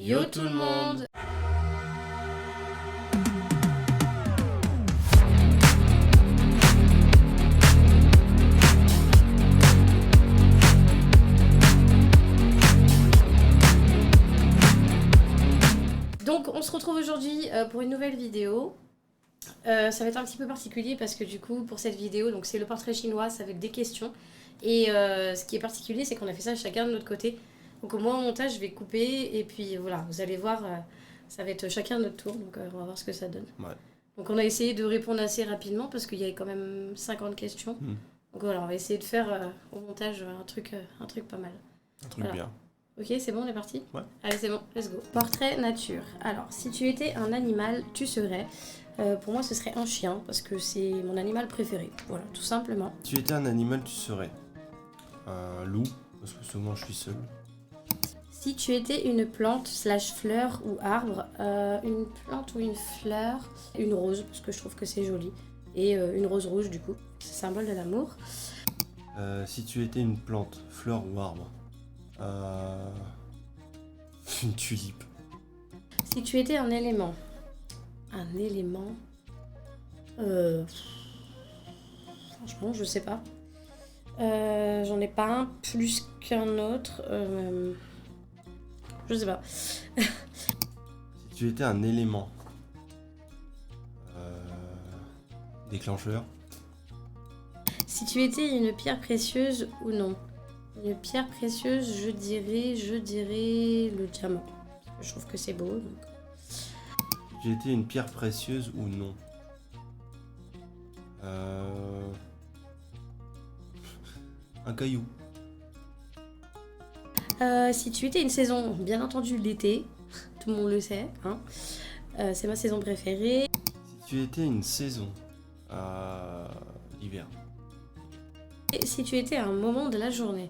Yo tout le monde! Donc on se retrouve aujourd'hui pour une nouvelle vidéo. Ça va être un petit peu particulier parce que du coup pour cette vidéo, donc c'est le portrait chinois, ça va être des questions. Et ce qui est particulier, c'est qu'on a fait ça chacun de notre côté. Donc moi au montage je vais couper et puis voilà, vous allez voir, ça va être chacun notre tour, donc on va voir ce que ça donne. Ouais. Donc on a essayé de répondre assez rapidement parce qu'il y avait quand même 50 questions. Donc voilà, on va essayer de faire au montage un truc pas mal. Un truc Voilà. bien. Ok, c'est bon, on est parti? Ouais. Allez, c'est bon, let's go. Portrait nature. Alors, si tu étais un animal, tu serais... pour moi, ce serait un chien, parce que c'est mon animal préféré. Voilà, tout simplement. Si tu étais un animal, tu serais un loup, parce que souvent je suis seul. Si tu étais une plante / fleur ou arbre, une plante ou une fleur, une rose, parce que je trouve que c'est joli, et une rose rouge, du coup, c'est symbole de l'amour. Si tu étais une plante, fleur ou arbre, une tulipe. Si tu étais un élément, franchement, je sais pas. J'en ai pas un plus qu'un autre. Je sais pas. Si tu étais un élément, déclencheur. Si tu étais une pierre précieuse ou non. Une pierre précieuse, je dirais le diamant. Je trouve que c'est beau. Donc. Si tu étais une pierre précieuse ou non. Un caillou. Si tu étais une saison, bien entendu l'été, tout le monde le sait, hein. C'est ma saison préférée. Si tu étais une saison, l'hiver. Et si tu étais un moment de la journée.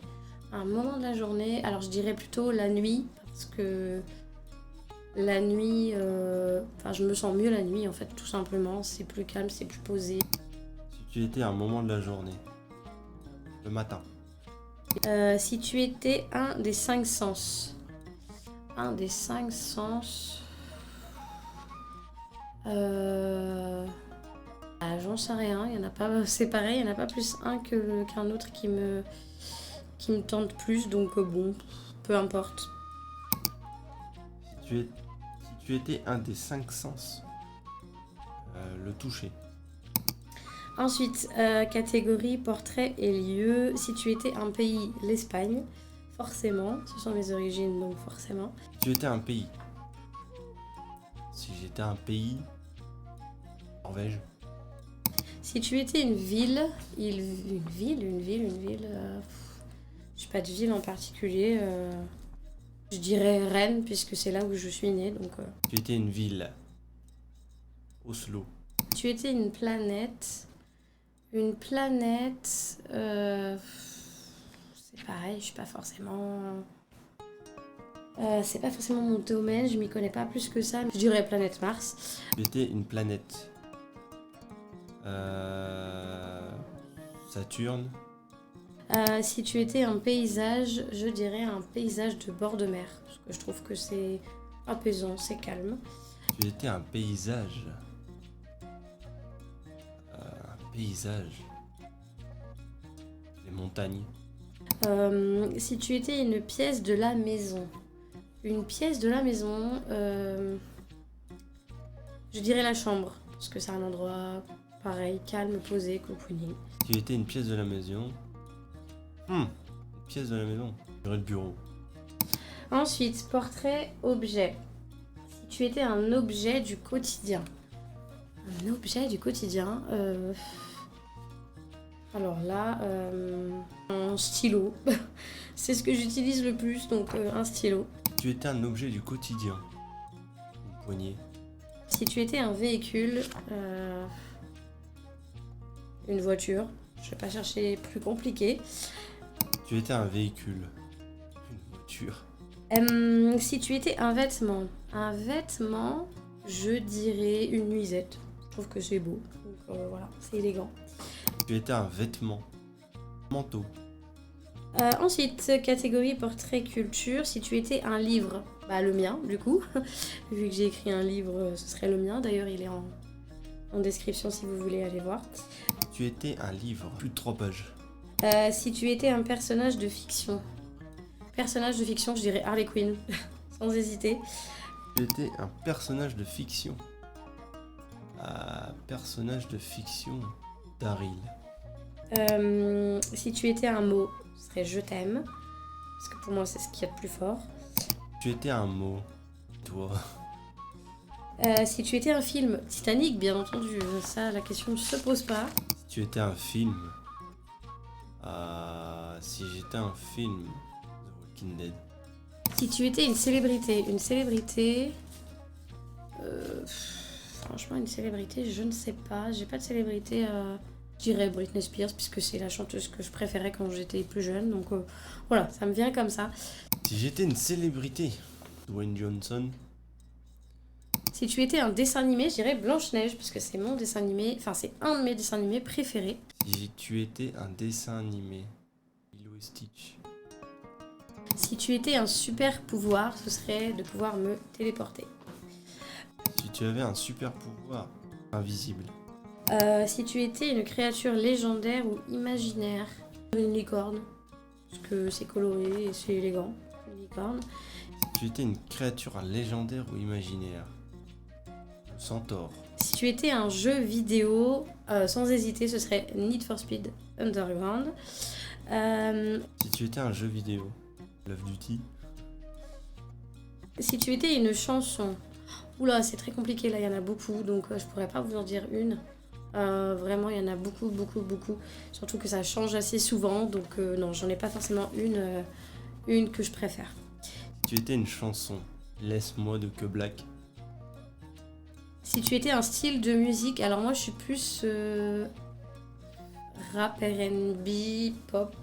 Un moment de la journée, alors je dirais plutôt la nuit, parce que la nuit, je me sens mieux la nuit en fait, tout simplement. C'est plus calme, c'est plus posé. Si tu étais un moment de la journée, le matin. Si tu étais un des 5 sens. Un des 5 sens. J'en sais rien, il y en a pas. C'est pareil, il n'y en a pas plus un qu'un autre qui me tente plus, donc bon, peu importe. Si tu étais un des 5 sens, le toucher. Ensuite, catégorie portrait et lieu. Si tu étais un pays, l'Espagne, forcément. Ce sont mes origines, donc forcément. Si tu étais un pays. Si j'étais un pays, Norvège. Si tu étais une ville, je sais pas de ville en particulier. Je dirais Rennes, puisque c'est là où je suis née, donc. Si tu étais une ville, Oslo. Si tu étais une planète. Une planète, c'est pareil, je suis pas forcément... c'est pas forcément mon domaine, je m'y connais pas plus que ça. Je dirais planète Mars. Si tu étais une planète, Saturne. Si tu étais un paysage, je dirais un paysage de bord de mer. Parce que je trouve que c'est apaisant, c'est calme. Si tu étais un paysage. Paysage. Les montagnes. Si tu étais une pièce de la maison. Une pièce de la maison, je dirais la chambre. Parce que c'est un endroit pareil, calme, posé, cocooning. Si tu étais une pièce de la maison. Une pièce de la maison. Je dirais le bureau. Ensuite, portrait, objet. Si tu étais un objet du quotidien. Un objet du quotidien. Alors là, un stylo. C'est ce que j'utilise le plus, donc un stylo. Si tu étais un objet du quotidien. Une poignée. Si tu étais un véhicule, une voiture. Je vais pas chercher plus compliqué. Si tu étais un véhicule. Une voiture. Si tu étais un vêtement. Un vêtement, je dirais une nuisette. Je trouve que c'est beau. Donc voilà, c'est élégant. Si tu étais un vêtement. Manteau. Ensuite, catégorie portrait culture. Si tu étais un livre, Bah, le mien, du coup. Vu que j'ai écrit un livre, ce serait le mien. D'ailleurs, il est en description si vous voulez aller voir. Tu étais un livre, plus de 3 pages. Si tu étais un personnage de fiction. Personnage de fiction, je dirais Harley Quinn, sans hésiter. Tu étais un personnage de fiction. Personnage de fiction, Daryl. Si tu étais un mot, ce serait je t'aime. Parce que pour moi, c'est ce qu'il y a de plus fort. Tu étais un mot, toi. Si tu étais un film, Titanic, bien entendu. Ça, la question ne se pose pas. Si tu étais un film. Si j'étais un film, The Walking Dead. Si tu étais une célébrité. Franchement, une célébrité, je ne sais pas. J'ai pas de célébrité. Je dirais Britney Spears, puisque c'est la chanteuse que je préférais quand j'étais plus jeune. Donc voilà, ça me vient comme ça. Si j'étais une célébrité, Dwayne Johnson. Si tu étais un dessin animé, je dirais Blanche-Neige, parce que c'est mon dessin animé. Enfin, c'est un de mes dessins animés préférés. Si tu étais un dessin animé, Lilo et Stitch. Si tu étais un super pouvoir, ce serait de pouvoir me téléporter. Si tu avais un super pouvoir, invisible. Si tu étais une créature légendaire ou imaginaire, une licorne, parce que c'est coloré et c'est élégant, une licorne. Si tu étais une créature légendaire ou imaginaire, le centaure. Si tu étais un jeu vidéo, sans hésiter, ce serait Need for Speed Underground. Si tu étais un jeu vidéo, Love Duty. Si tu étais une chanson, oula, c'est très compliqué, là, il y en a beaucoup, donc je pourrais pas vous en dire une. Vraiment, il y en a beaucoup. Surtout que ça change assez souvent, donc non, j'en ai pas forcément une que je préfère. Si tu étais une chanson, Laisse-moi de Que Black. Si tu étais un style de musique, alors moi je suis plus rap, R&B, pop.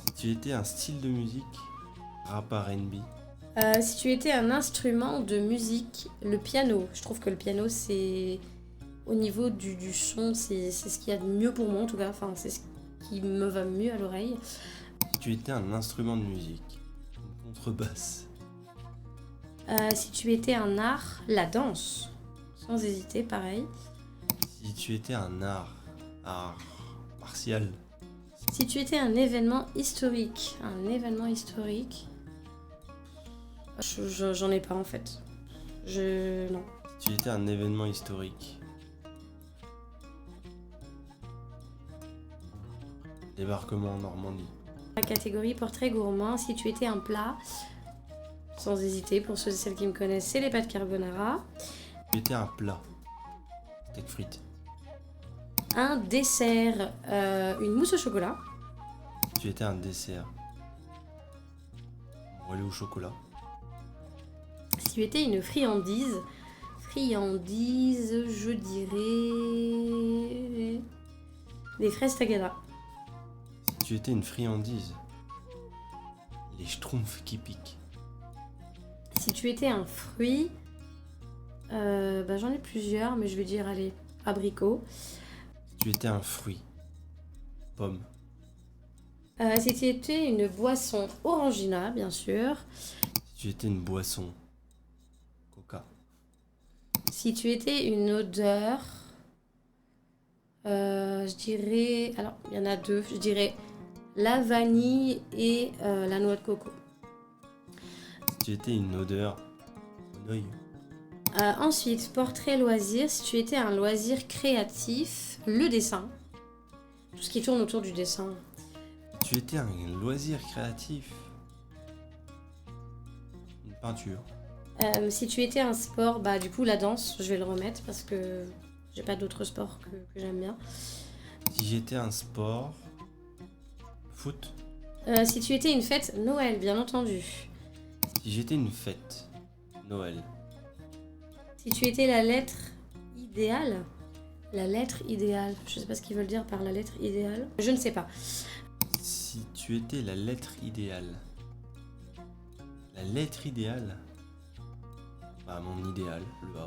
Si tu étais un style de musique, rap R&B. Si tu étais un instrument de musique, le piano. Je trouve que le piano, c'est au niveau du son, c'est ce qu'il y a de mieux pour moi en tout cas. Enfin, c'est ce qui me va mieux à l'oreille. Si tu étais un instrument de musique, une contrebasse. Si tu étais un art, la danse. Sans hésiter, pareil. Si tu étais un art martial. Si tu étais un événement historique, j'en ai pas en fait. Non. Si tu étais un événement historique. Débarquement en Normandie. La catégorie portrait gourmand, si tu étais un plat, sans hésiter, pour ceux et celles qui me connaissent, c'est les pâtes carbonara. Si tu étais un plat, steak frites. Un dessert, une mousse au chocolat. Si tu étais un dessert, moelleux au chocolat. Si tu étais une friandise, je dirais des fraises tagada. Si tu étais une friandise, les schtroumpfs qui piquent. Si tu étais un fruit, j'en ai plusieurs, mais je vais dire, allez, abricot. Si tu étais un fruit, pomme. Si tu étais une boisson, orangina, bien sûr. Si tu étais une boisson, coca. Si tu étais une odeur, je dirais, alors il y en a deux, je dirais la vanille et la noix de coco. Si tu étais une odeur, un œil. Ensuite, portrait loisir, si tu étais un loisir créatif, le dessin. Tout ce qui tourne autour du dessin. Si tu étais un loisir créatif, une peinture. Si tu étais un sport, du coup la danse, je vais le remettre parce que j'ai pas d'autres sports que j'aime bien. Si j'étais un sport, foot. Si tu étais une fête, Noël, bien entendu. Si j'étais une fête, Noël. Si tu étais la lettre idéale, je sais pas ce qu'ils veulent dire par la lettre idéale, je ne sais pas. Si tu étais la lettre idéale, mon idéal, le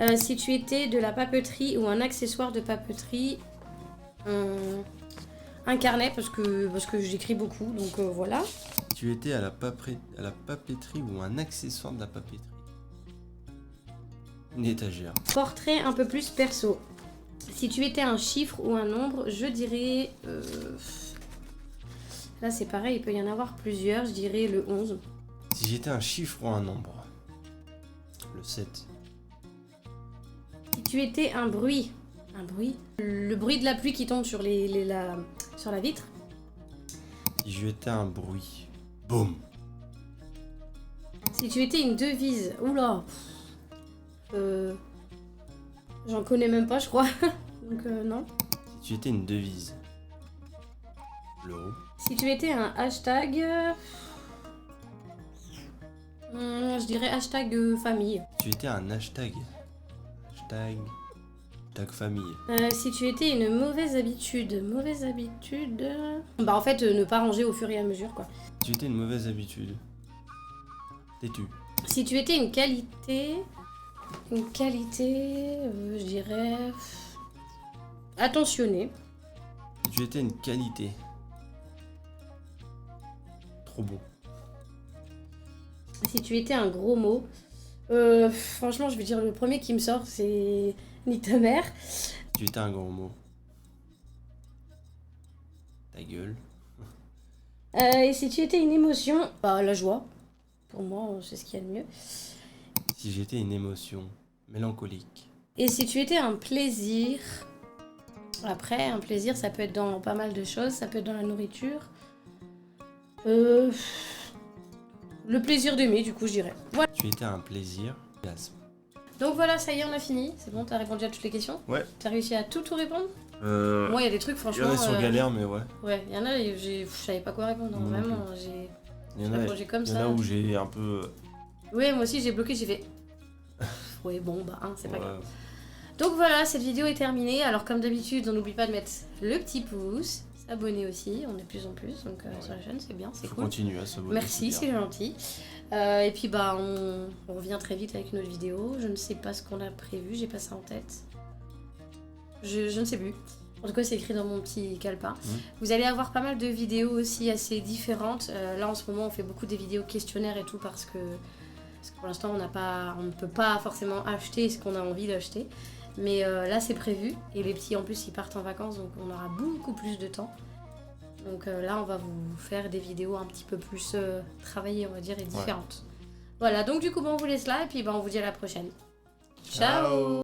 A. Si tu étais de la papeterie ou un accessoire de papeterie, un carnet parce que j'écris beaucoup, donc voilà. Si tu étais à la papeterie ou un accessoire de la papeterie. Une étagère. Portrait un peu plus perso. Si tu étais un chiffre ou un nombre, je dirais... Là c'est pareil, il peut y en avoir plusieurs, je dirais le 11. Si j'étais un chiffre ou un nombre. Le 7. Si tu étais un bruit. Un bruit. Le bruit de la pluie qui tombe sur, sur la vitre. Si j'étais un bruit. Boum. Si tu étais une devise. Oula. J'en connais même pas, je crois. Donc non. Si tu étais une devise. L'euro. Si tu étais un hashtag... je dirais hashtag famille. Si tu étais un hashtag. Hashtag famille. Si tu étais une mauvaise habitude. Mauvaise habitude... Bah en fait, ne pas ranger au fur et à mesure, quoi. Si tu étais une mauvaise habitude. Têtu. Si tu étais une qualité... Une qualité... je dirais... Attentionné. Si tu étais une qualité. Trop bon. Si tu étais un gros mot... franchement, je vais dire le premier qui me sort, c'est... Nique ta mère. Si tu étais un gros mot. Ta gueule. Et si tu étais une émotion... Bah, la joie. Pour moi, c'est ce qu'il y a de mieux. Si j'étais une émotion mélancolique. Et si tu étais un plaisir... Après, un plaisir, ça peut être dans pas mal de choses. Ça peut être dans la nourriture. Le plaisir d'aimer, du coup, je dirais. Voilà. Tu étais un plaisir. Orgasme. Donc voilà, ça y est, on a fini. C'est bon, t'as répondu à toutes les questions? Ouais. T'as réussi à tout répondre? Moi, il y a des trucs, Il y franchement... en a sur galère, mais ouais. Ouais, il y en a, je savais pas quoi répondre. Non, Moi non vraiment, Il y en a, comme il y en ça. a où j'ai un peu. Ouais, moi aussi, j'ai bloqué, j'ai fait... Ouais, bon, bah, hein, c'est pas Ouais. grave. Donc voilà, cette vidéo est terminée. Alors comme d'habitude, on n'oublie pas de mettre le petit pouce, s'abonner aussi, on est de plus en plus, donc sur la chaîne, c'est bien, c'est Faut cool. continuer à s'abonner. Merci, c'est c'est bien. gentil. Et puis bah on revient très vite avec une autre vidéo. Je ne sais pas ce qu'on a prévu, j'ai pas ça en tête. Je ne sais plus. En tout cas, c'est écrit dans mon petit calepin. Vous allez avoir pas mal de vidéos aussi assez différentes. Là, en ce moment, on fait beaucoup des vidéos questionnaires et tout parce que pour l'instant, on ne peut pas forcément acheter ce qu'on a envie d'acheter. Mais là, c'est prévu. Et les petits, en plus, ils partent en vacances, donc on aura beaucoup plus de temps. Donc là, on va vous faire des vidéos un petit peu plus travaillées, on va dire, et différentes. Voilà, donc du coup, on vous laisse là, et puis on vous dit à la prochaine. Ciao.